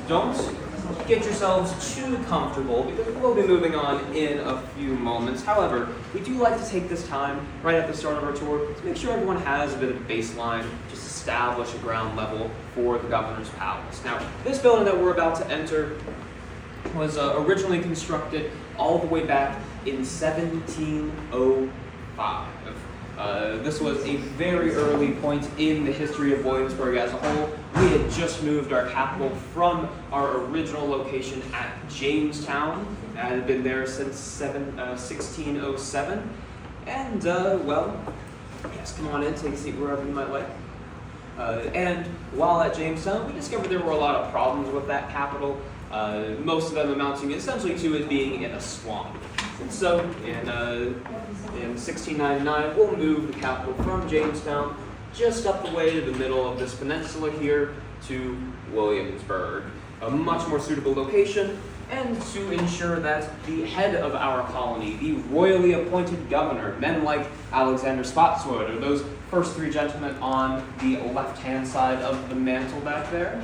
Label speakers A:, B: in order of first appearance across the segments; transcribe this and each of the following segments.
A: don't get yourselves too comfortable because we'll be moving on in a few moments. However, we do like to take this time right at the start of our tour to make sure everyone has a bit of a baseline, just establish a ground level for the governor's palace. Now, this building that we're about to enter was originally constructed all the way back in 1705. This was a very early point in the history of Williamsburg as a whole. We had just moved our capital from our original location at Jamestown. It had been there since 1607. And, well, yes, come on in, take a seat wherever you might like. And while at Jamestown, we discovered there were a lot of problems with that capital, most of them amounting essentially to it being in a swamp. And so, in 1699, we'll move the capital from Jamestown just up the way to the middle of this peninsula here to Williamsburg, a much more suitable location, and to ensure that the head of our colony, the royally appointed governor, men like Alexander Spotswood, or those first three gentlemen on the left-hand side of the mantle back there,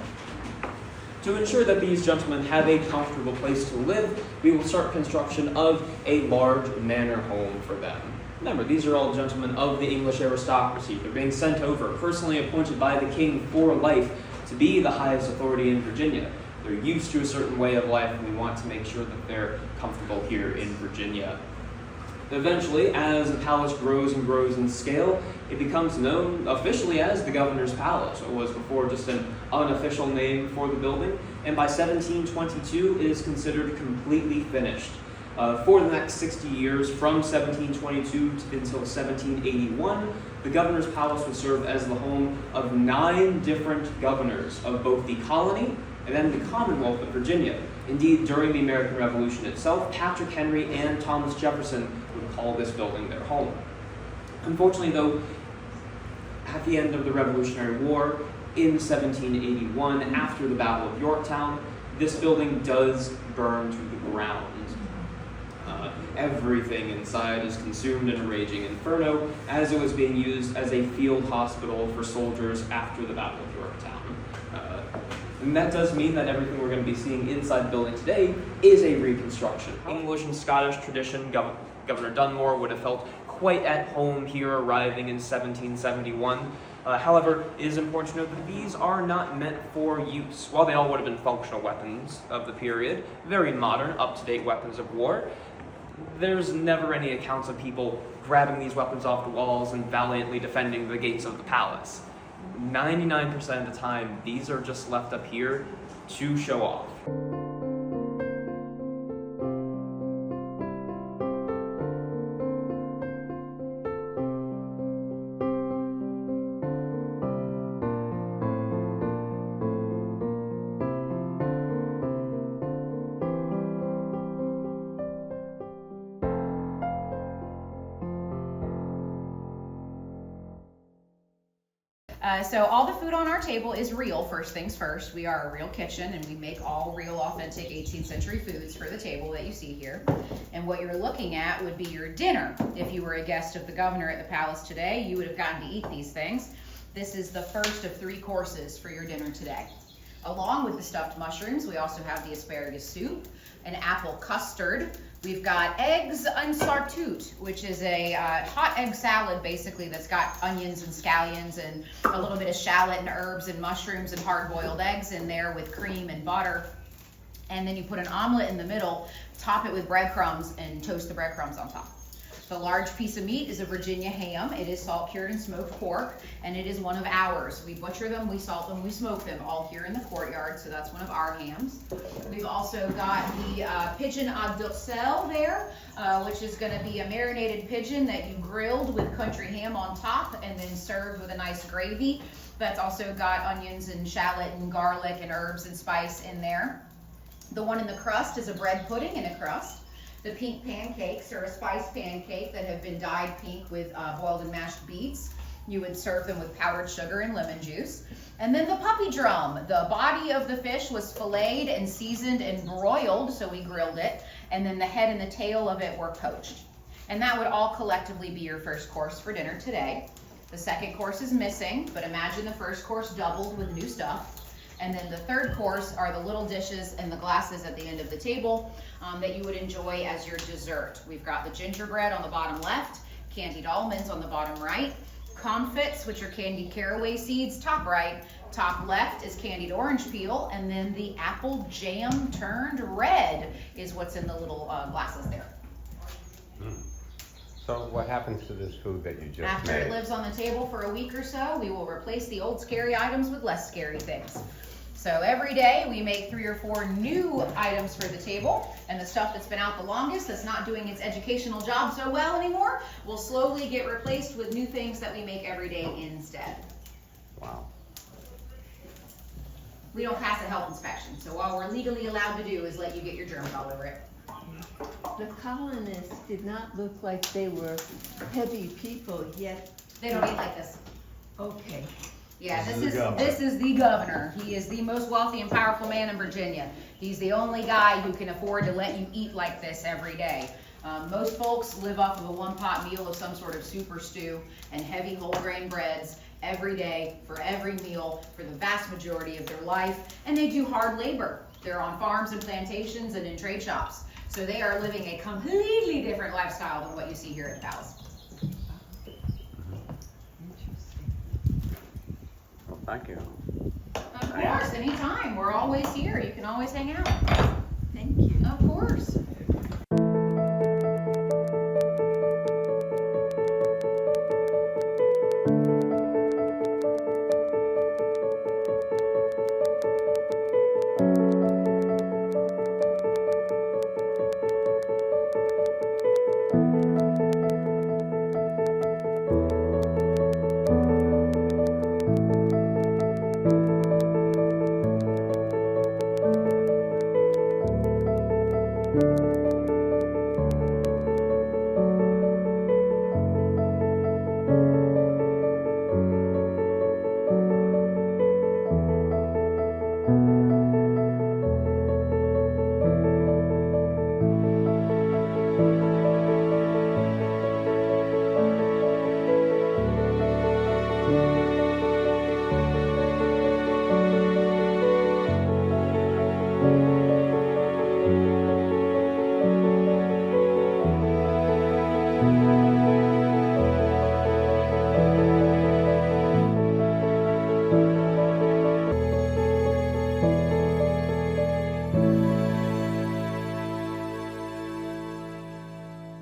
A: to ensure that these gentlemen have a comfortable place to live, we will start construction of a large manor home for them. Remember, these are all gentlemen of the English aristocracy. They're being sent over, personally appointed by the king for life, to be the highest authority in Virginia. They're used to a certain way of life, and we want to make sure that they're comfortable here in Virginia. Eventually, as the palace grows and grows in scale, it becomes known officially as the Governor's Palace. It was before just an unofficial name for the building, and by 1722 it is considered completely finished. For the next 60 years, from 1722 until 1781, the Governor's Palace would serve as the home of 9 different governors of both the colony and then the Commonwealth of Virginia. Indeed, during the American Revolution itself, Patrick Henry and Thomas Jefferson would call this building their home. Unfortunately, though, at the end of the Revolutionary War, in 1781, after the Battle of Yorktown, this building does burn to the ground. Everything inside is consumed in a raging inferno, as it was being used as a field hospital for soldiers after the Battle of Yorktown. And that does mean that everything we're going to be seeing inside the building today is a reconstruction. English and Scottish tradition, Governor Dunmore would have felt quite at home here arriving in 1771. However, it is important to note that these are not meant for use. While they all would have been functional weapons of the period, very modern, up-to-date weapons of war, there's never any accounts of people grabbing these weapons off the walls and valiantly defending the gates of the palace. 99% of the time, these are just left up here to show off.
B: So all the food on our table is real, first things first. We are a real kitchen and we make all real authentic 18th century foods for the table that you see here. And what you're looking at would be your dinner. If you were a guest of the governor at the palace today, you would have gotten to eat these things. This is the first of 3 courses for your dinner today. Along with the stuffed mushrooms, we also have the asparagus soup, an apple custard. We've got eggs en sartute, which is a hot egg salad, basically, that's got onions and scallions and a little bit of shallot and herbs and mushrooms and hard-boiled eggs in there with cream and butter. And then you put an omelet in the middle, top it with breadcrumbs, and toast the breadcrumbs on top. The large piece of meat is a Virginia ham. It is salt-cured and smoked pork, and it is one of ours. We butcher them, we salt them, we smoke them all here in the courtyard, so that's one of our hams. We've also got the pigeon à docelle there, which is going to be a marinated pigeon that you grilled with country ham on top and then served with a nice gravy. That's also got onions and shallot and garlic and herbs and spice in there. The one in the crust is a bread pudding in a crust. The pink pancakes are a spiced pancake that have been dyed pink with boiled and mashed beets. You would serve them with powdered sugar and lemon juice. And then the puppy drum. The body of the fish was filleted and seasoned and broiled, so we grilled it. And then the head and the tail of it were poached. And that would all collectively be your first course for dinner today. The second course is missing, but imagine the first course doubled with new stuff. And then the third course are the little dishes and the glasses at the end of the table that you would enjoy as your dessert. We've got the gingerbread on the bottom left, candied almonds on the bottom right, comfits, which are candied caraway seeds, top right. Top left is candied orange peel, and then the apple jam turned red is what's in the little glasses there.
C: So what happens to this food that you just
B: After
C: made?
B: it lives on the table for a week or so, we will replace the old scary items with less scary things. So every day we make 3 or 4 new items for the table, and the stuff that's been out the longest, that's not doing its educational job so well anymore, will slowly get replaced with new things that we make every day instead.
C: Wow.
B: We don't pass a health inspection, so all we're legally allowed to do is let you get your germs all over it.
D: The colonists did not look like they were heavy people, yet,
B: They don't eat like this.
D: okay.
B: Yeah,
C: This is the governor.
B: this is the governor. He is the most wealthy and powerful man in Virginia. He's the only guy who can afford to let you eat like this every day. Most folks live off of a one-pot meal of some sort of soup or stew and heavy whole grain breads every day for every meal for the vast majority of their life, and they do hard labor. They're on farms and plantations and in trade shops. So they are living a completely different lifestyle than what you see here at the palace.
D: Interesting.
C: Well, thank you.
B: Of course, anytime. We're always here. You can always hang out.
D: Thank you.
B: Of course.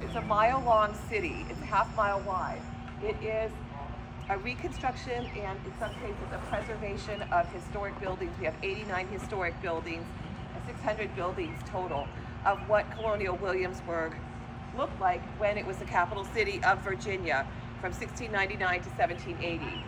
E: It's a mile-long city. It's a half-mile wide. It is a reconstruction and, in some cases, a preservation of historic buildings. We have 89 historic buildings, 600 buildings total, of what Colonial Williamsburg looked like when it was the capital city of Virginia from 1699 to 1780.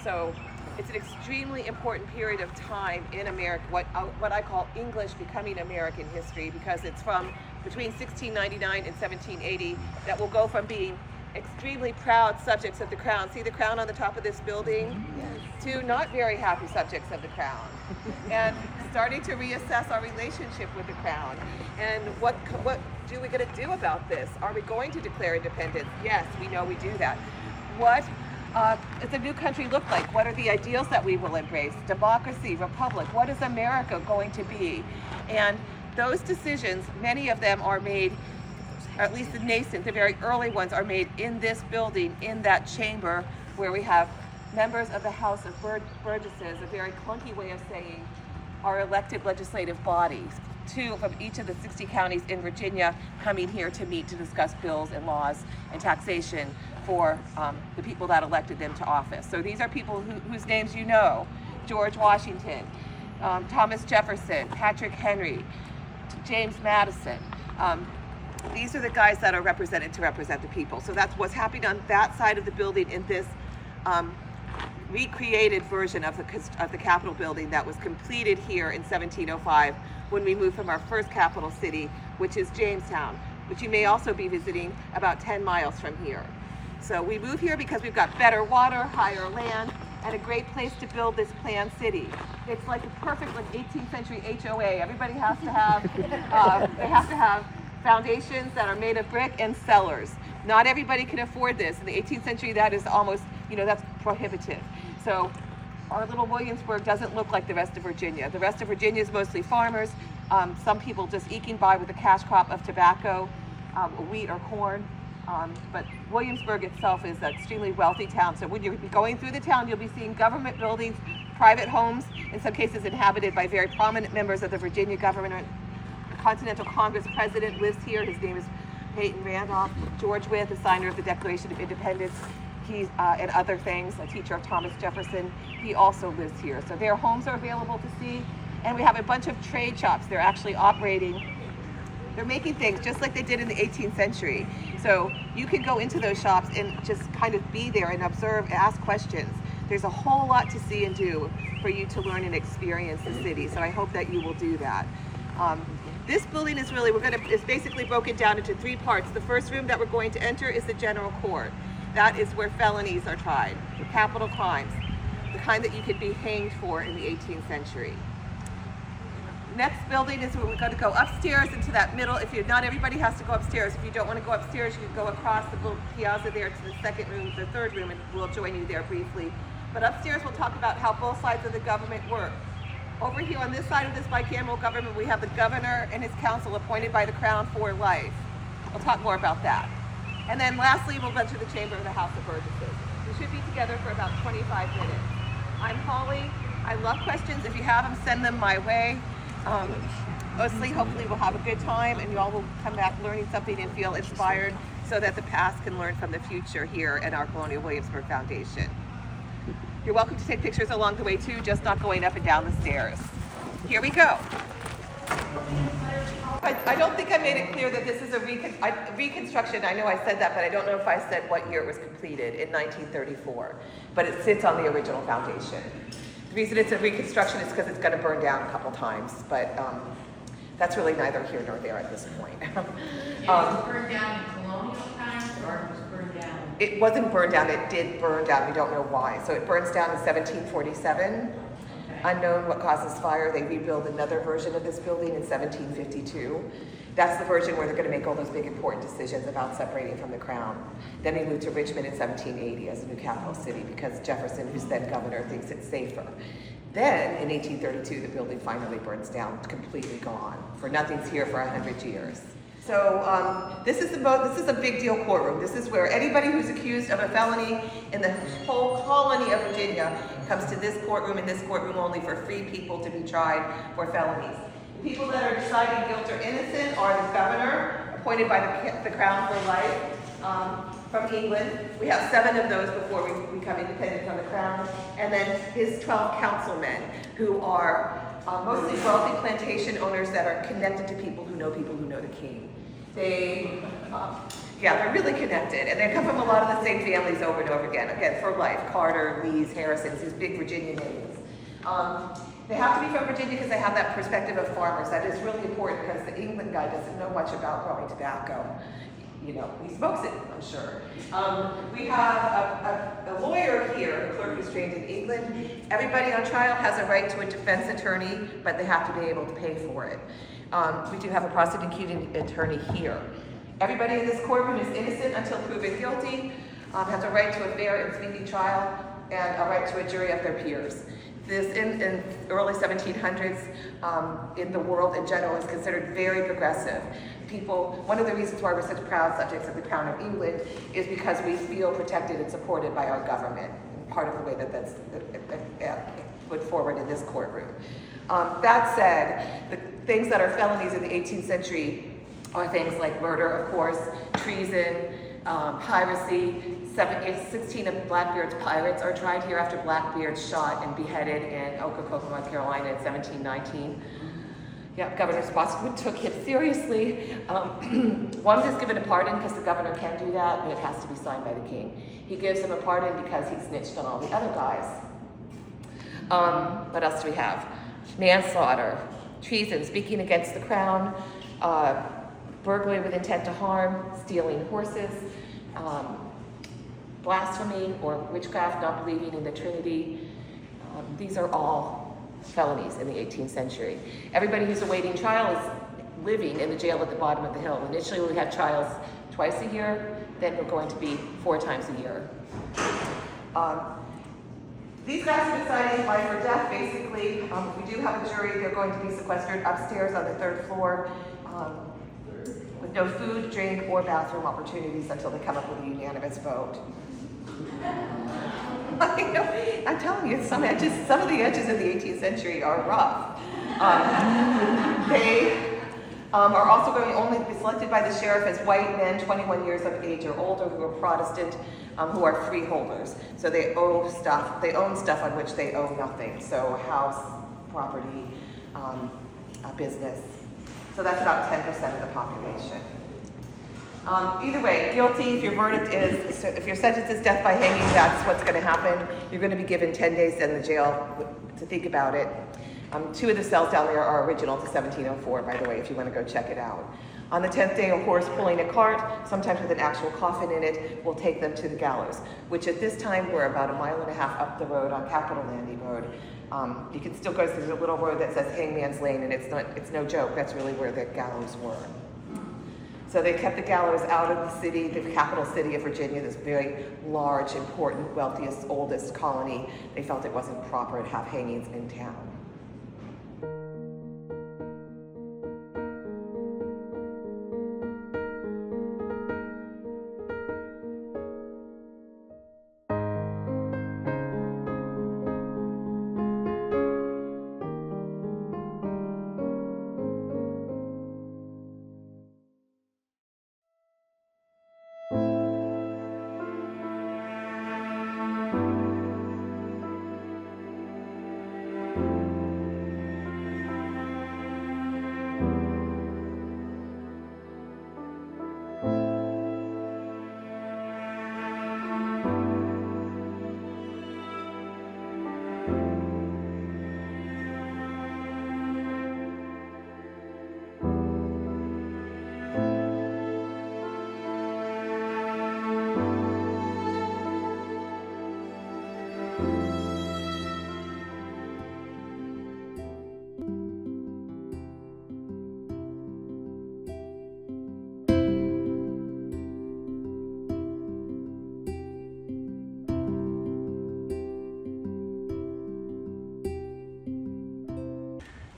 E: So it's an extremely important period of time in America, what I call English becoming American history, because it's from between 1699 and 1780 that will go from being extremely proud subjects of the crown, see the crown on the top of this building, to not very happy subjects of the crown, and starting to reassess our relationship with the crown. And what do we going to do about this? Are we going to declare independence? Yes, we know we do that. What does the new country look like? What are the ideals that we will embrace? Democracy, republic, what is America going to be? And those decisions, many of them are made, or at least the nascent, the very early ones are made in this building, in that chamber where we have members of the House of Burgesses, a very clunky way of saying our elected legislative bodies, 2 from each of the 60 counties in Virginia coming here to meet to discuss bills and laws and taxation for the people that elected them to office. So these are people whose names you know: George Washington, Thomas Jefferson, Patrick Henry, James Madison. These are the guys that are represented to represent the people. So that's what's happening on that side of the building in this recreated version of the Capitol building that was completed here in 1705 when we moved from our first capital city, which is Jamestown, which you may also be visiting about 10 miles from here. So we moved here because we've got better water, higher land, and a great place to build this planned city. It's like a perfect 18th century HOA. Everybody has to have, they have to have foundations that are made of brick and cellars. Not everybody can afford this. In the 18th century, that is almost, that's prohibitive. So our little Williamsburg doesn't look like the rest of Virginia. The rest of Virginia is mostly farmers, some people just eking by with a cash crop of tobacco, wheat or corn. But Williamsburg itself is an extremely wealthy town. So when you're going through the town, you'll be seeing government buildings, private homes, in some cases inhabited by very prominent members of the Virginia government. The Continental Congress president lives here. His name is Peyton Randolph. George Wythe, the signer of the Declaration of Independence, he's and other things, a teacher of Thomas Jefferson, he also lives here. So their homes are available to see. And we have a bunch of trade shops. They're actually operating. They're making things just like they did in the 18th century. So you can go into those shops and just kind of be there and observe, ask questions. There's a whole lot to see and do for you to learn and experience the city. So I hope that you will do that. This building is really, it's basically broken down into 3 parts. The first room that we're going to enter is the general court. That is where felonies are tried, capital crimes, the kind that you could be hanged for in the 18th century. Next building is where we're going to go upstairs into that middle. Not everybody has to go upstairs. If you don't want to go upstairs, you can go across the little piazza there to the second room, the third room, and we'll join you there briefly. But upstairs, we'll talk about how both sides of the government work. Over here on this side of this bicameral government, we have the governor and his council appointed by the crown for life. We'll talk more about that. And then lastly, we'll go to the chamber of the House of Burgesses. We should be together for about 25 minutes. I'm Holly. I love questions. If you have them, send them my way. Mostly, hopefully we'll have a good time and you all will come back learning something and feel inspired so that the past can learn from the future here at our Colonial Williamsburg Foundation. You're welcome to take pictures along the way too, just not going up and down the stairs. Here we go. I don't think I made it clear that this is a reconstruction. I know I said that, but I don't know if I said what year it was completed, in 1934. But it sits on the original foundation. The reason it's a reconstruction is because it's going to burn down a couple times, but that's really neither here nor there at this point.
B: It was burned down in colonial times, or it was burned down?
E: It wasn't burned down, it did burn down. We don't know why. So it burns down in 1747. Unknown what causes fire. They rebuild another version of this building in 1752. That's the version where they're going to make all those big important decisions about separating from the crown. Then they moved to Richmond in 1780 as a new capital city because Jefferson, who's then governor, thinks it's safer. Then in 1832, the building finally burns down, completely gone. For nothing's here for 100 years. So this is a big deal courtroom. This is where anybody who's accused of a felony in the whole colony of Virginia comes to this courtroom, and this courtroom only for free people to be tried for felonies. The people that are deciding guilt or innocent are the governor, appointed by the crown for life from England. We have 7 of those before we become independent from the crown. And then his 12 councilmen, who are mostly wealthy plantation owners that are connected to people who know the king. They're really connected, and they come from a lot of the same families over and over again. Again, for life, Carter, Lees, Harrisons, these big Virginia names. They have to be from Virginia because they have that perspective of farmers. That is really important because the England guy doesn't know much about growing tobacco. You know, he smokes it, I'm sure. We have a lawyer here, a clerk who's trained in England. Everybody on trial has a right to a defense attorney, but they have to be able to pay for it. We do have a prosecuting attorney here. Everybody in this courtroom is innocent until proven guilty, has a right to a fair and speedy trial, and a right to a jury of their peers. This, in early 1700s, in the world in general, is considered very progressive. One of the reasons why we're such proud subjects of the Crown of England is because we feel protected and supported by our government. Part of the way that's put forward in this courtroom. That said, the things that are felonies in the 18th century are things like murder, of course, treason, piracy. 16 of Blackbeard's pirates are tried here after Blackbeard shot and beheaded in Ocracoke, North Carolina in 1719. Yeah, Governor Spotswood took him seriously. One is given a pardon because the governor can do that, but it has to be signed by the king. He gives him a pardon because he snitched on all the other guys. What else do we have? Manslaughter, treason, speaking against the crown, burglary with intent to harm, stealing horses, blasphemy or witchcraft, not believing in the Trinity. These are all felonies in the 18th century. Everybody who's awaiting trial is living in the jail at the bottom of the hill. Initially, we had trials twice a year, then we're going to be 4 times a year. These guys have decided life or death, basically. We do have a jury. They're going to be sequestered upstairs on the 3rd floor with no food, drink, or bathroom opportunities until they come up with a unanimous vote. I'm telling you, some of the edges of the 18th century are rough. They are also going to only be selected by the sheriff as white men 21 years of age or older who are Protestant, who are freeholders. So they own stuff on which they owe nothing. So a house, property, a business. So that's about 10% of the population. Either way, guilty, if your sentence is death by hanging, that's what's going to happen. You're going to be given 10 days in the jail to think about it. 2 of the cells down there are original to 1704, by the way, if you want to go check it out. On the 10th day, a horse pulling a cart, sometimes with an actual coffin in it, will take them to the gallows, which at this time we're about 1.5 miles up the road on Capitol Landing Road. You can still go through the little road that says Hangman's Lane, and it's no joke, that's really where the gallows were. So they kept the gallows out of the city, the capital city of Virginia, this very large, important, wealthiest, oldest colony. They felt it wasn't proper to have hangings in town.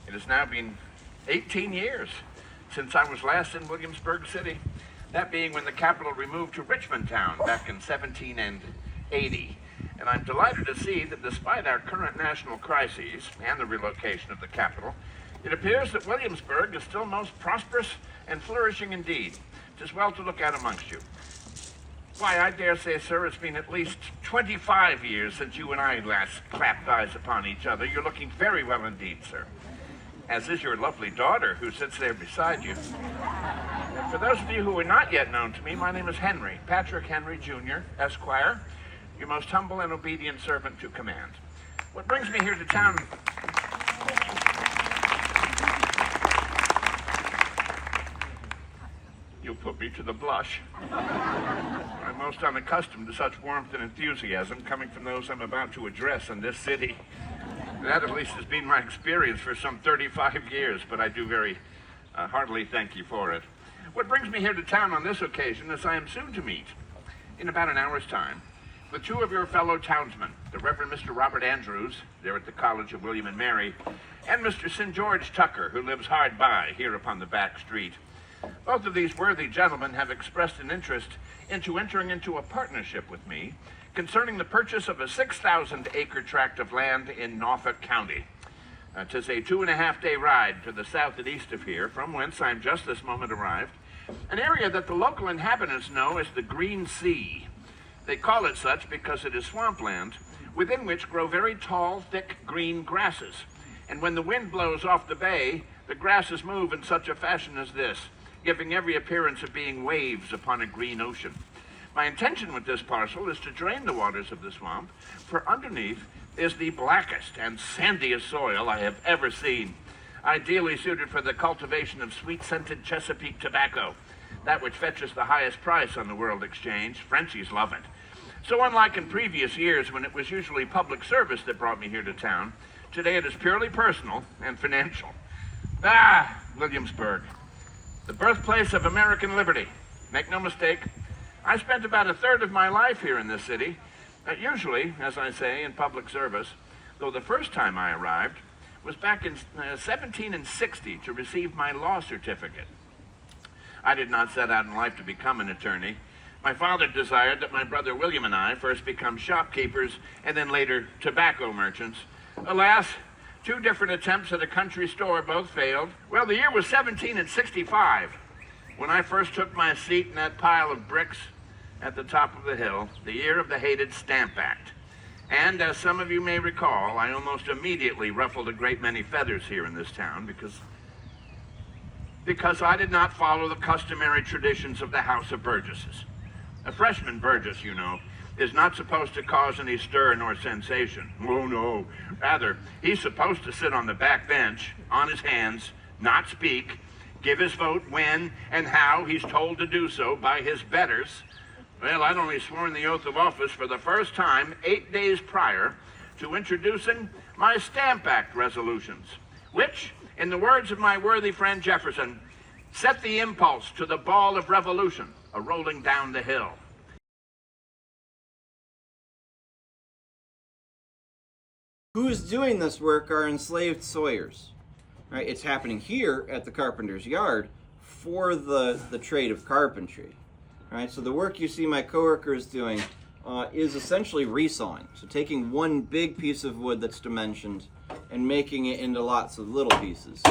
F: It has now been 18 years since I was last in Williamsburg City, that being when the capital removed to Richmond Town back in 1780. And I'm delighted to see that despite our current national crises and the relocation of the capital, it appears that Williamsburg is still most prosperous and flourishing indeed. 'Tis well to look out amongst you. Why, I dare say, sir, it's been at least 25 years since you and I last clapped eyes upon each other. You're looking very well indeed, sir. As is your lovely daughter, who sits there beside you. And for those of you who are not yet known to me, my name is Henry, Patrick Henry Jr., Esquire, your most humble and obedient servant to command. What brings me here to town... You'll put me to the blush. I'm most unaccustomed to such warmth and enthusiasm coming from those I'm about to address in this city. That at least has been my experience for some 35 years, but I do very heartily thank you for it. What brings me here to town on this occasion is I am soon to meet, in about an hour's time, with 2 of your fellow townsmen, the Reverend Mr. Robert Andrews, there at the College of William and Mary, and Mr. St. George Tucker, who lives hard by, here upon the back street. Both of these worthy gentlemen have expressed an interest into entering into a partnership with me concerning the purchase of a 6,000-acre tract of land in Norfolk County. 'Tis a 2.5-day ride to the south and east of here, from whence I'm just this moment arrived, an area that the local inhabitants know as the Green Sea. They call it such because it is swampland, within which grow very tall, thick green grasses. And when the wind blows off the bay, the grasses move in such a fashion as this, giving every appearance of being waves upon a green ocean. My intention with this parcel is to drain the waters of the swamp, for underneath is the blackest and sandiest soil I have ever seen, ideally suited for the cultivation of sweet-scented Chesapeake tobacco, that which fetches the highest price on the world exchange. Frenchies love it. So unlike in previous years when it was usually public service that brought me here to town, today it is purely personal and financial. Williamsburg, the birthplace of American liberty. Make no mistake, I spent about 1/3 of my life here in this city, Usually, as I say, in public service, though the first time I arrived was back in 1760 to receive my law certificate. I did not set out in life to become an attorney. My father desired that my brother William and I first become shopkeepers and then later tobacco merchants. Alas, 2 different attempts at a country store both failed. Well, the year was 1765 when I first took my seat in that pile of bricks at the top of the hill, the year of the hated Stamp Act. And as some of you may recall, I almost immediately ruffled a great many feathers here in this town because I did not follow the customary traditions of the House of Burgesses. A freshman Burgess, you know, is not supposed to cause any stir nor sensation. Oh no, rather, he's supposed to sit on the back bench, on his hands, not speak, give his vote when and how he's told to do so by his betters. Well, I'd only sworn the oath of office for the first time 8 days prior to introducing my Stamp Act resolutions, which, in the words of my worthy friend Jefferson, set the impulse to the ball of revolution a-rolling down the hill.
G: Who's doing this work are enslaved sawyers. Right? It's happening here at the carpenter's yard for the trade of carpentry. Right? So the work you see my coworkers doing is essentially resawing. So taking one big piece of wood that's dimensioned and making it into lots of little pieces.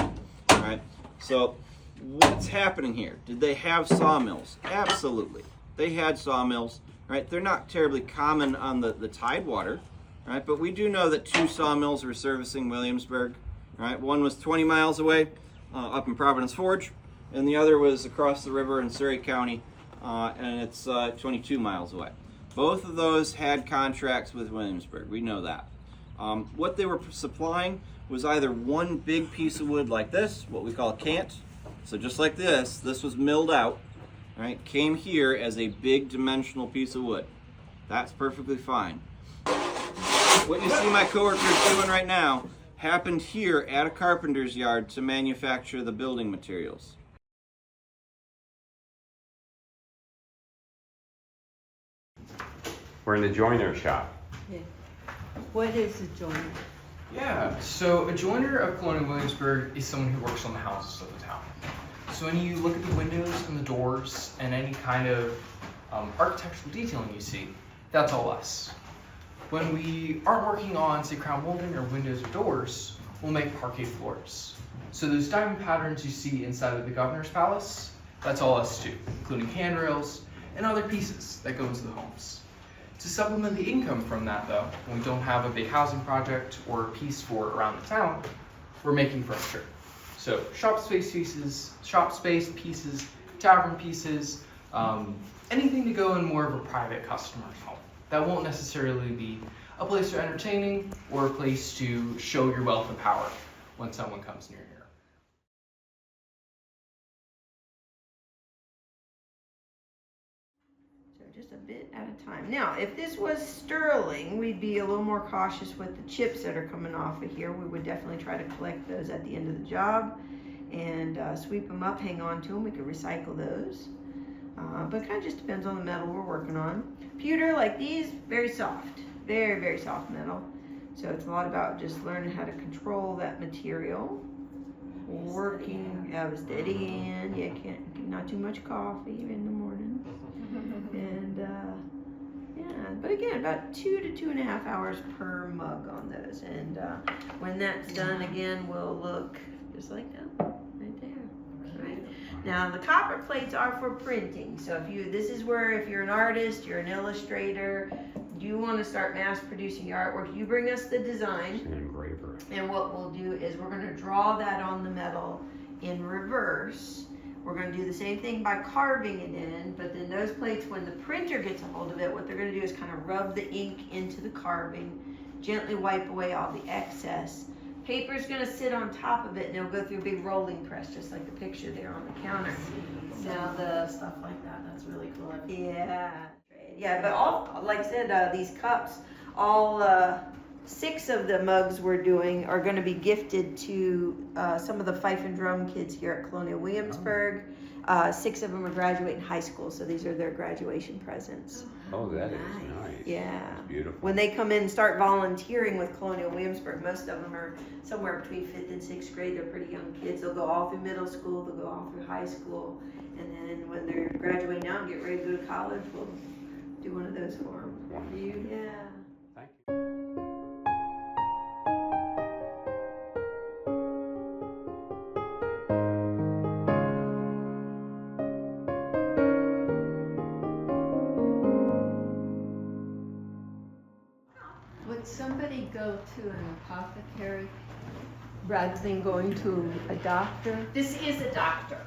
G: Right? So what's happening here? Did they have sawmills? Absolutely. They had sawmills. Right? They're not terribly common on the Tidewater. Right? But we do know that 2 sawmills were servicing Williamsburg. Right? One was 20 miles away up in Providence Forge, and the other was across the river in Surrey County, and it's 22 miles away. Both of those had contracts with Williamsburg. We know that. What they were supplying was either one big piece of wood like this, what we call a cant. So just like this was milled out, right? Came here as a big dimensional piece of wood. That's perfectly fine. What you see my coworkers doing right now happened here at a carpenter's yard to manufacture the building materials.
C: We're in the joiner shop.
D: Yeah. What is a joiner?
H: Yeah, so a joiner of Colonial Williamsburg is someone who works on the houses of the town. So when you look at the windows and the doors and any kind of architectural detailing you see, that's all us. When we aren't working on, say, crown molding or windows or doors, we'll make parquet floors. So those diamond patterns you see inside of the governor's palace, that's all us too, including handrails and other pieces that go into the homes. To supplement the income from that though, when we don't have a big housing project or a piece for around the town, we're making furniture. So shop space pieces, tavern pieces, anything to go in more of a private customer's home. That won't necessarily be a place for entertaining or a place to show your wealth and power when someone comes near here.
I: So just a bit at a time. Now, if this was sterling, we'd be a little more cautious with the chips that are coming off of here. We would definitely try to collect those at the end of the job and sweep them up, hang on to them. We could recycle those. But it kind of just depends on the metal we're working on. Pewter, like these, very soft. Very, very soft metal. So it's a lot about just learning how to control that material. Working, steady hand. Yeah, not too much coffee in the morning. And yeah, but again, about 2 to 2.5 hours per mug on those. And when that's done, again, we'll look just like that, right there. Right. Now the copper plates are for printing. So this is where if you're an artist, you're an illustrator, you want to start mass producing your artwork, you bring us the design.
C: An engraver.
I: And what we'll do is we're going to draw that on the metal in reverse. We're going to do the same thing by carving it in, but then those plates, when the printer gets a hold of it, what they're going to do is kind of rub the ink into the carving, gently wipe away all the excess. Paper's going to sit on top of it, and it'll go through a big rolling press, just like the picture there on the counter. Now the stuff like that, that's really cool. Yeah, yeah, but all, like I said, these cups, all 6 of the mugs we're doing are going to be gifted to some of the fife and drum kids here at Colonial Williamsburg. 6 of them are graduating high school, so these are their graduation presents.
C: Oh, that is nice.
I: Yeah.
C: It's beautiful.
I: When they come in and start volunteering with Colonial Williamsburg, most of them are somewhere between 5th and 6th grade. They're pretty young kids. They'll go all through middle school, they'll go all through high school, and then when they're graduating out and get ready to go to college, we'll do one of those for them.
C: Wonderful.
I: Yeah.
C: Thank you.
D: Would somebody go to an apothecary rather than going to a doctor?
B: This is a doctor.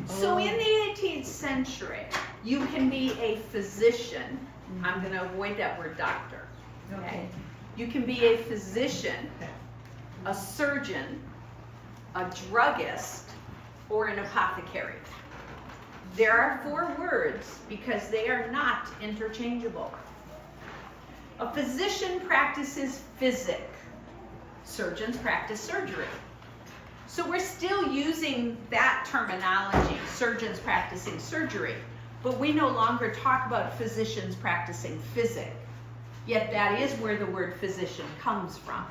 B: So in the 18th century, you can be a physician. I'm going to avoid that word doctor. Okay. You can be a physician, a surgeon, a druggist, or an apothecary. There are 4 words because they are not interchangeable. A physician practices physic. Surgeons practice surgery. So we're still using that terminology, surgeons practicing surgery, but we no longer talk about physicians practicing physic. Yet that is where the word physician comes from.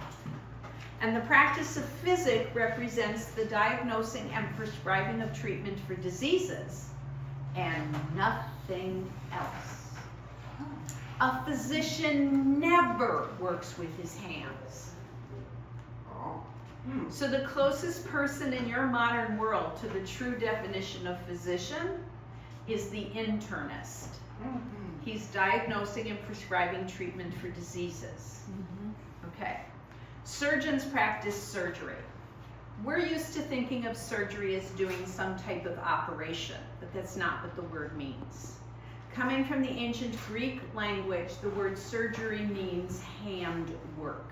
B: And the practice of physic represents the diagnosing and prescribing of treatment for diseases and nothing else. A physician never works with his hands. So the closest person in your modern world to the true definition of physician is the internist. He's diagnosing and prescribing treatment for diseases. Okay. Surgeons practice surgery. We're used to thinking of surgery as doing some type of operation, but that's not what the word means. Coming from the ancient Greek language, the word surgery means handwork.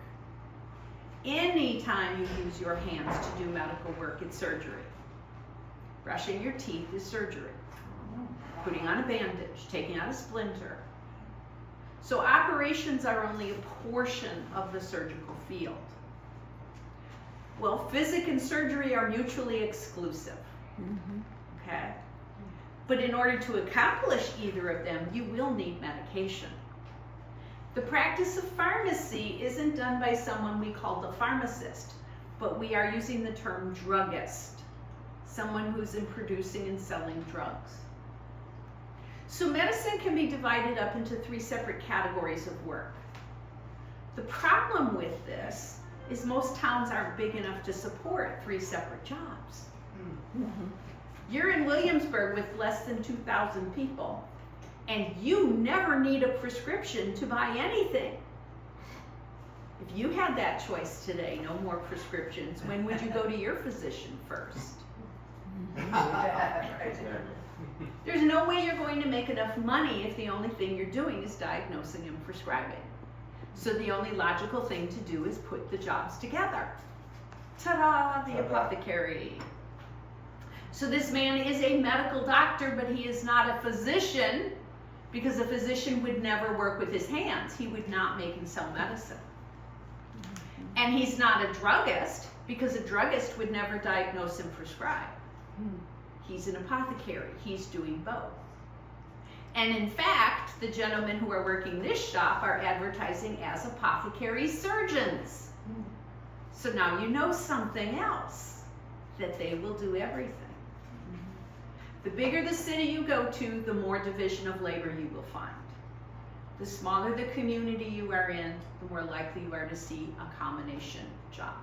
B: Anytime you use your hands to do medical work, it's surgery. Brushing your teeth is surgery. Putting on a bandage, taking out a splinter. So operations are only a portion of the surgical field. Well, physic and surgery are mutually exclusive. Okay? But in order to accomplish either of them, you will need medication. The practice of pharmacy isn't done by someone we call the pharmacist, but we are using the term druggist, someone who's in producing and selling drugs. So medicine can be divided up into 3 separate categories of work. The problem with this is most towns aren't big enough to support 3 separate jobs. You're in Williamsburg with less than 2,000 people, and you never need a prescription to buy anything. If you had that choice today, no more prescriptions, when would you go to your physician first? There's no way you're going to make enough money if the only thing you're doing is diagnosing and prescribing. So the only logical thing to do is put the jobs together. Ta-da, the apothecary. So this man is a medical doctor, but he is not a physician, because a physician would never work with his hands. He would not make and sell medicine. And he's not a druggist, because a druggist would never diagnose and prescribe. He's an apothecary. He's doing both. And in fact, the gentlemen who are working this shop are advertising as apothecary surgeons. So now you know something else, that they will do everything. The bigger the city you go to, the more division of labor you will find. The smaller the community you are in, the more likely you are to see a combination job.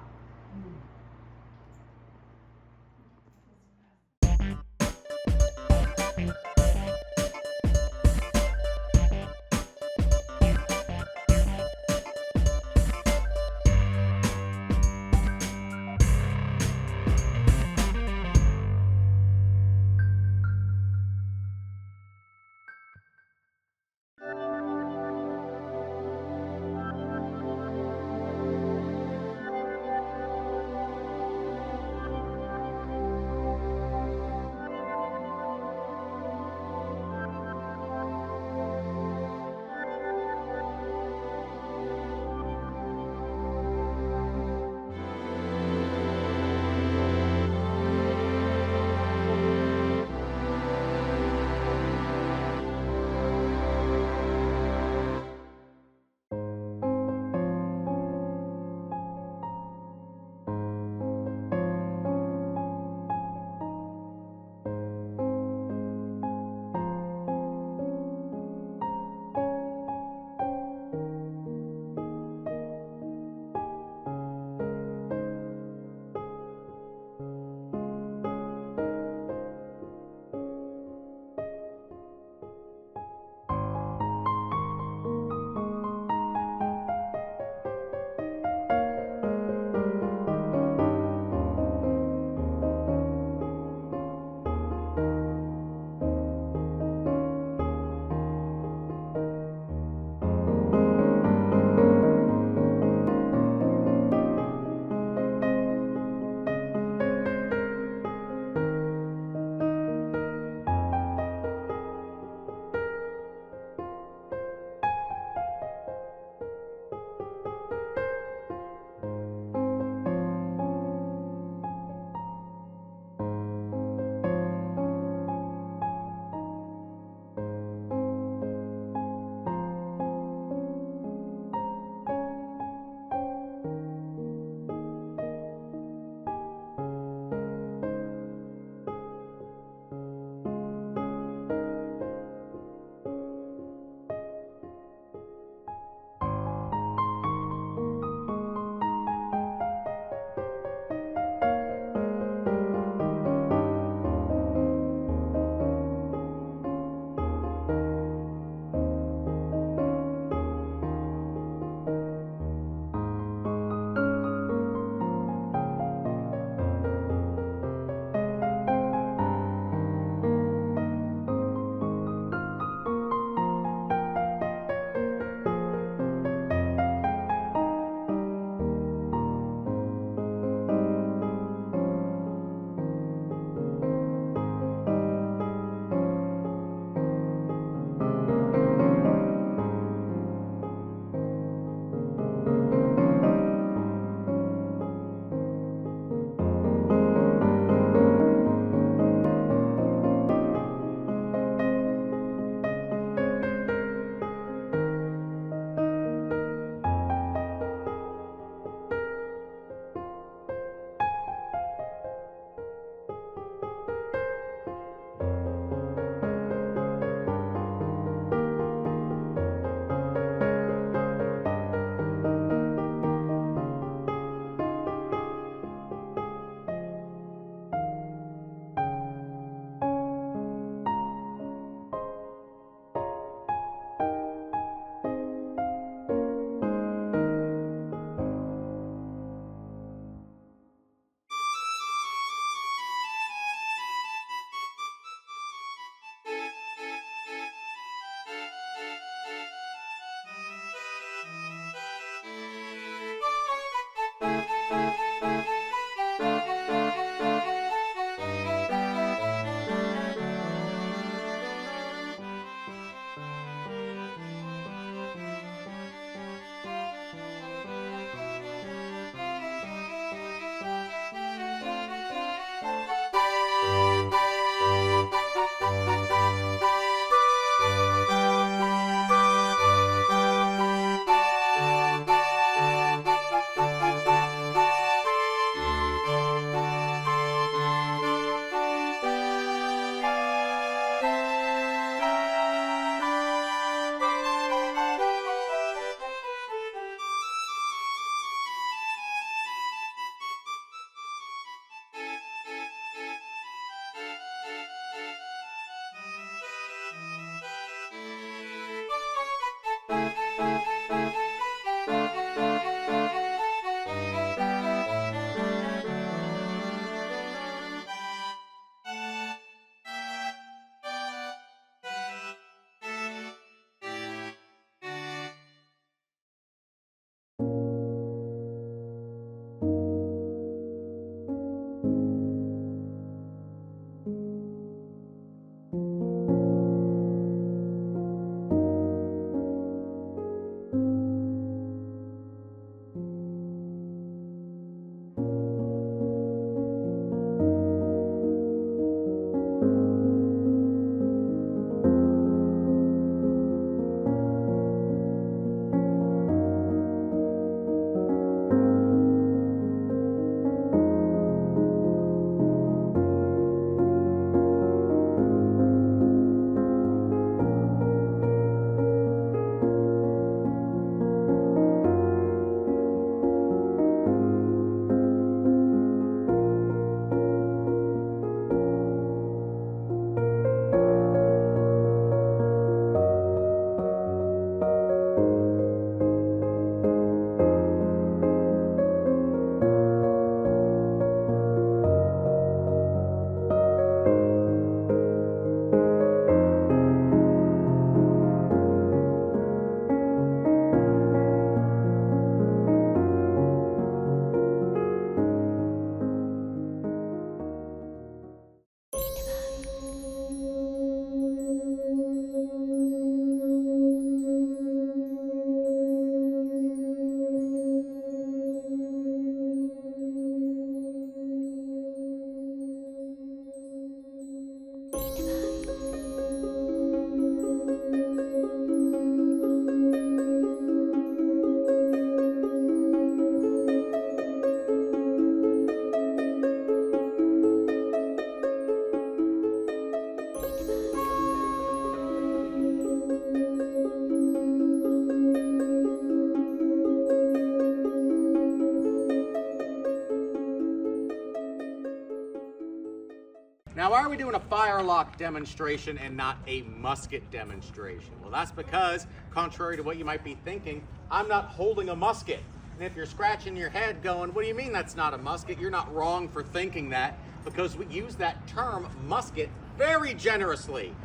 J: Now, why are we doing a firelock demonstration and not a musket demonstration? Well, that's because, contrary to what you might be thinking, I'm not holding a musket. And if you're scratching your head going, what do you mean that's not a musket? You're not wrong for thinking that, because we use that term musket very generously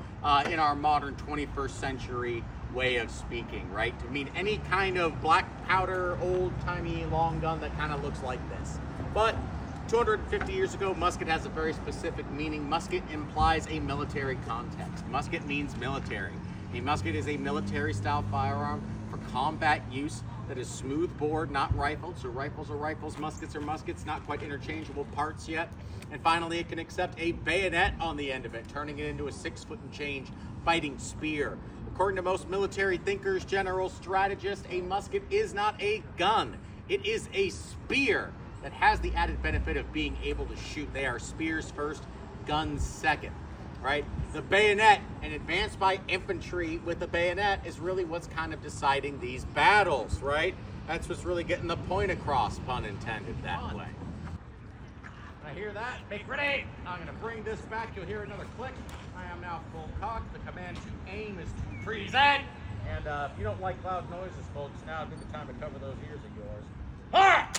J: in our modern 21st century way of speaking, right? To mean any kind of black powder, old-timey long gun that kind of looks like this. But 250 years ago, musket has a very specific meaning. Musket implies a military context. Musket means military. A musket is a military-style firearm for combat use that is smooth bore, not rifled. So rifles are rifles, muskets are muskets, not quite interchangeable parts yet. And finally, it can accept a bayonet on the end of it, turning it into a 6 foot and change fighting spear. According to most military thinkers, generals, strategists, a musket is not a gun. It is a spear that has the added benefit of being able to shoot. They are spears first, guns second, right? The bayonet, and advance by infantry with a bayonet, is really what's kind of deciding these battles, right? That's what's really getting the point across, pun intended, that way. I hear that. Make ready. I'm going to bring this back. You'll hear another click. I am now full cocked. The command to aim is to present. And if you don't like loud noises, folks, now would be the time to cover those ears of yours. Ah!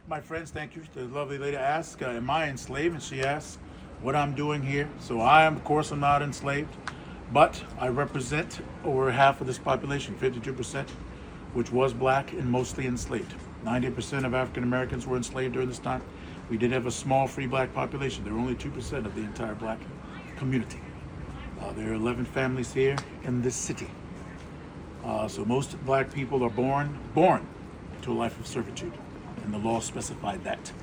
K: My friends, thank you. The lovely lady asked, am I enslaved? And she asked what I'm doing here. So I am, of course, I'm not enslaved, but I represent over half of this population, 52%, which was black and mostly enslaved. 90% of African Americans were enslaved during this time. We did have a small free black population. There were only 2% of the entire black community. There are 11 families here in this city. So most black people are born to a life of servitude. And the law specified that.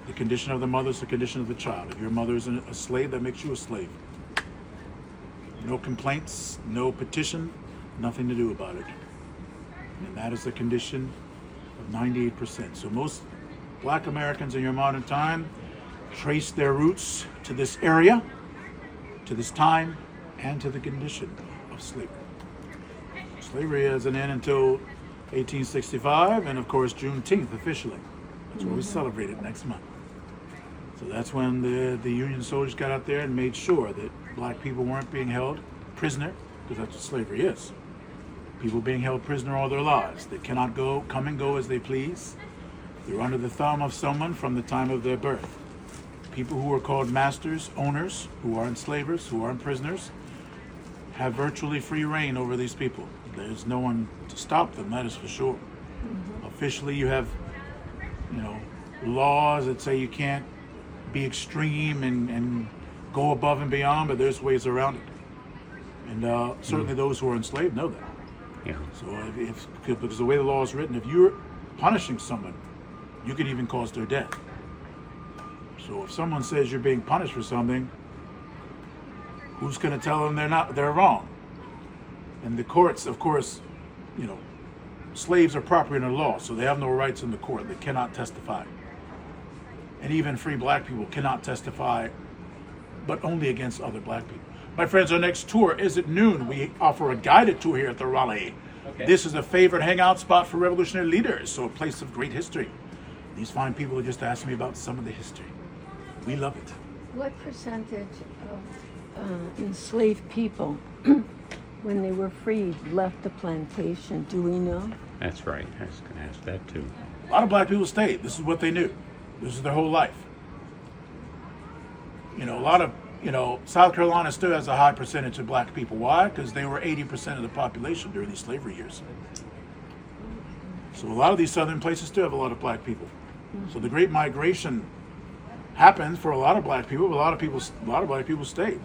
K: The condition of the mother is the condition of the child. If your mother is a slave, that makes you a slave. No complaints, no petition, nothing to do about it. And that is the condition of 98%. So most black Americans in your modern time trace their roots to this area, to this time, and to the condition of slavery. Slavery hasn't ended until 1865, and of course Juneteenth officially. That's what we celebrate it next month. So that's when the Union soldiers got out there and made sure that black people weren't being held prisoner, because that's what slavery is. People being held prisoner all their lives. They cannot come and go as they please. They're under the thumb of someone from the time of their birth. People who are called masters, owners, who aren't slavers, who aren't prisoners, have virtually free reign over these people. There's no one to stop them, that is for sure. Officially, you have, laws that say you can't be extreme and go above and beyond, but there's ways around it. And certainly those who are enslaved know that.
C: Yeah.
K: So because the way the law is written, if you're punishing someone, you can even cause their death. So if someone says you're being punished for something, who's going to tell them they're wrong? And the courts, of course, slaves are property under law, so they have no rights in the court. They cannot testify. And even free black people cannot testify, but only against other black people. My friends, our next tour is at noon. We offer a guided tour here at the Raleigh. Okay. This is a favorite hangout spot for revolutionary leaders, so a place of great history. These fine people are just asking me about some of the history. We love it.
D: What percentage of enslaved people when they were freed, left the plantation? Do we know?
C: That's right. I was going to ask that too.
K: A lot of black people stayed. This is what they knew. This is their whole life. South Carolina still has a high percentage of black people. Why? Because they were 80% of the population during these slavery years. So a lot of these southern places still have a lot of black people. So the Great Migration happened for a lot of black people, but a lot of black people stayed.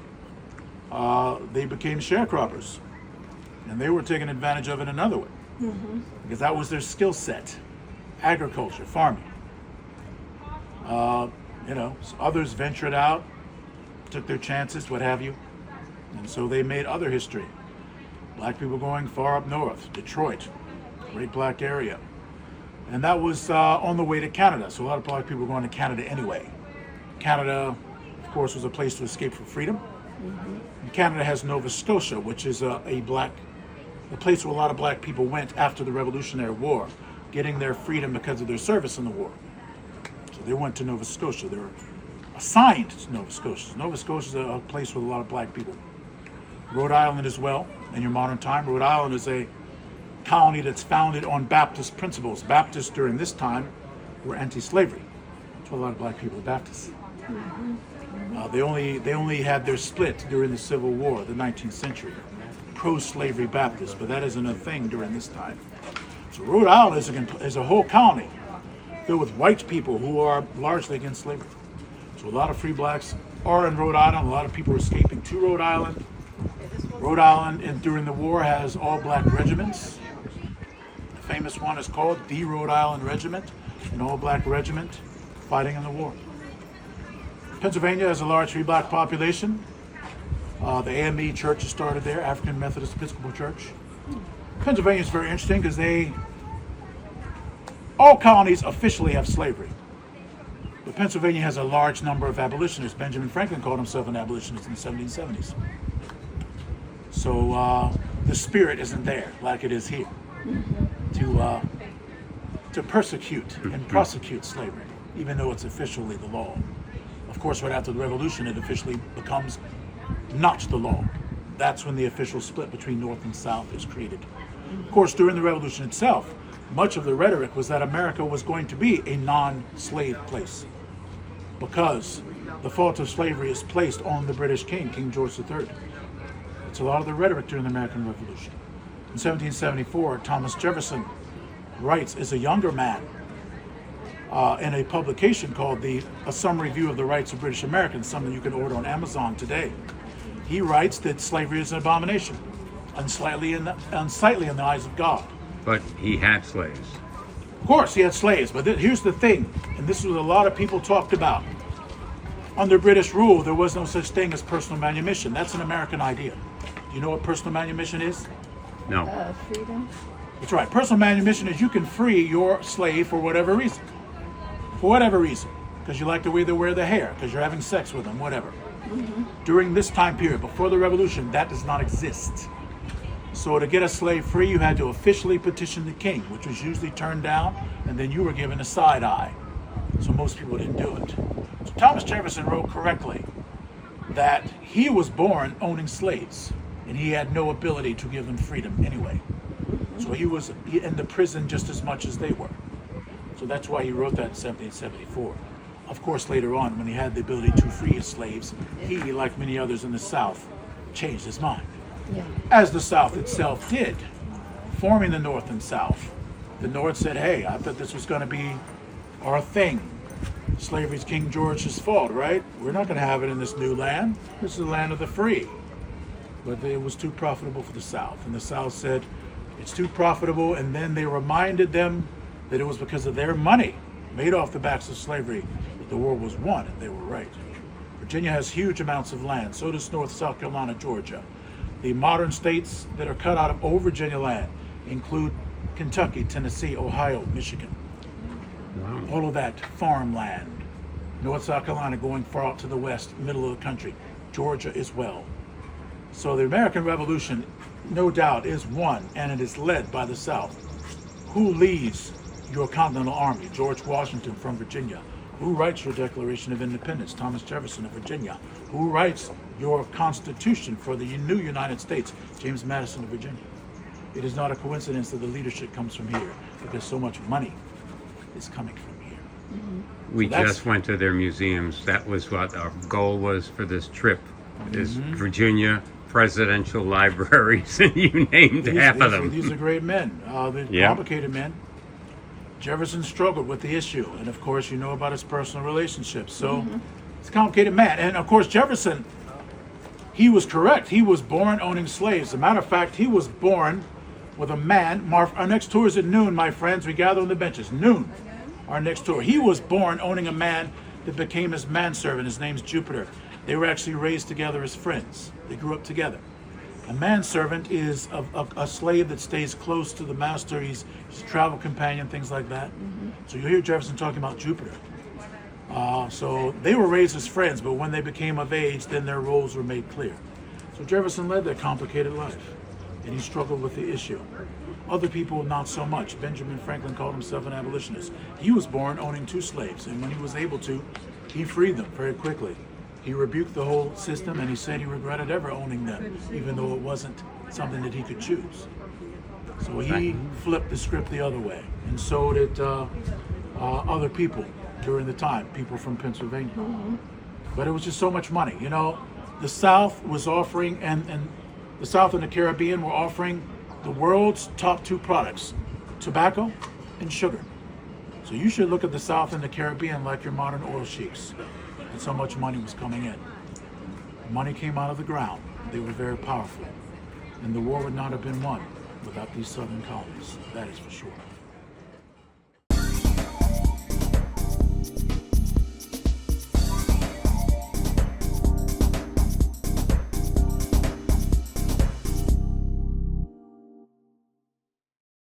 K: They became sharecroppers, and they were taking advantage of it another way, because that was their skill set: agriculture, farming. So others ventured out, took their chances, what have you, and so they made other history. Black people going far up north, Detroit, great black area, and that was on the way to Canada. So a lot of black people were going to Canada anyway. Canada, of course, was a place to escape from freedom. And Canada has Nova Scotia, which is a place where a lot of black people went after the Revolutionary War, getting their freedom because of their service in the war. So they went to Nova Scotia. They were assigned to Nova Scotia. Nova Scotia is a place with a lot of black people. Rhode Island as well. In your modern time, Rhode Island is a colony that's founded on Baptist principles. Baptists during this time were anti-slavery. So a lot of black people are Baptists. They only had their split during the Civil War, the 19th century. Pro-slavery Baptists, but that isn't a thing during this time. So Rhode Island is a whole colony filled with white people who are largely against slavery. So a lot of free blacks are in Rhode Island. A lot of people are escaping to Rhode Island. Rhode Island, and during the war, has all black regiments. The famous one is called the Rhode Island Regiment, an all black regiment fighting in the war. Pennsylvania has a large free black population. The AME church is started there, African Methodist Episcopal Church. Pennsylvania is very interesting because all colonies officially have slavery. But Pennsylvania has a large number of abolitionists. Benjamin Franklin called himself an abolitionist in the 1770s. So the spirit isn't there like it is here to persecute and prosecute slavery, even though it's officially the law. Of course, right after the Revolution, it officially becomes not the law. That's when the official split between North and South is created. Of course, during the Revolution itself, much of the rhetoric was that America was going to be a non-slave place because the fault of slavery is placed on the British king, King George III. It's a lot of the rhetoric during the American Revolution. In 1774, Thomas Jefferson writes as a younger man in a publication called A Summary View of the Rights of British Americans, something you can order on Amazon today. He writes that slavery is an abomination, unsightly in the eyes of God.
C: But he had slaves.
K: Of course, he had slaves, but here's the thing, and this is what a lot of people talked about. Under British rule, there was no such thing as personal manumission. That's an American idea. Do you know what personal manumission is?
C: No.
D: Freedom.
K: That's right. Personal manumission is you can free your slave for whatever reason. For whatever reason. Because you like the way they wear their hair, because you're having sex with them, whatever. During this time period, before the Revolution, that does not exist. So to get a slave free, you had to officially petition the king, which was usually turned down, and then you were given a side eye. So most people didn't do it. So Thomas Jefferson wrote correctly that he was born owning slaves, and he had no ability to give them freedom anyway. So he was in the prison just as much as they were. So that's why he wrote that in 1774. Of course, later on, when he had the ability to free his slaves, he, like many others in the South, changed his mind.
D: Yeah.
K: As the South itself did, forming the North and South. The North said, hey, I thought this was going to be our thing. Slavery's King George's fault, right? We're not going to have it in this new land. This is the land of the free. But it was too profitable for the South. And the South said, it's too profitable. And then they reminded them that it was because of their money made off the backs of slavery that the war was won, and they were right. Virginia has huge amounts of land. So does North, South Carolina, Georgia. The modern states that are cut out of old Virginia land include Kentucky, Tennessee, Ohio, Michigan.
C: Wow.
K: All of that farmland. North, South Carolina going far out to the west, middle of the country. Georgia as well. So the American Revolution, no doubt, is won, and it is led by the South. Who leads your Continental Army? George Washington from Virginia. Who writes your Declaration of Independence? Thomas Jefferson of Virginia. Who writes your Constitution for the new United States? James Madison of Virginia. It is not a coincidence that the leadership comes from here, because so much money is coming from here.
C: We
K: So
C: just went to their museums. That was what our goal was for this trip, is Virginia presidential libraries, and you named half of them.
K: These are great men. They're
C: Yeah.
K: complicated men. Jefferson struggled with the issue, and of course, you know about his personal relationships. So it's a complicated man. And of course, Jefferson, he was correct. He was born owning slaves. As a matter of fact, he was born with a man. Our next tour is at noon, my friends. We gather on the benches. Noon, our next tour. He was born owning a man that became his manservant. His name's Jupiter. They were actually raised together as friends. They grew up together. A manservant is a slave that stays close to the master. He's a travel companion, things like that. So you hear Jefferson talking about Jupiter. So they were raised as friends, but when they became of age, then their roles were made clear. So Jefferson led that complicated life, and he struggled with the issue. Other people, not so much. Benjamin Franklin called himself an abolitionist. He was born owning 2 slaves, and when he was able to, he freed them very quickly. He rebuked the whole system, and he said he regretted ever owning them, even though it wasn't something that he could choose. So he flipped the script the other way, and so did other people during the time, people from Pennsylvania. But it was just so much money. You know, the South was offering, and the South and the Caribbean were offering the world's top 2 products, tobacco and sugar. So you should look at the South and the Caribbean like your modern oil sheiks. And so much money was coming in. Money came out of the ground. They were very powerful. And the war would not have been won without these southern colonies. That is for sure.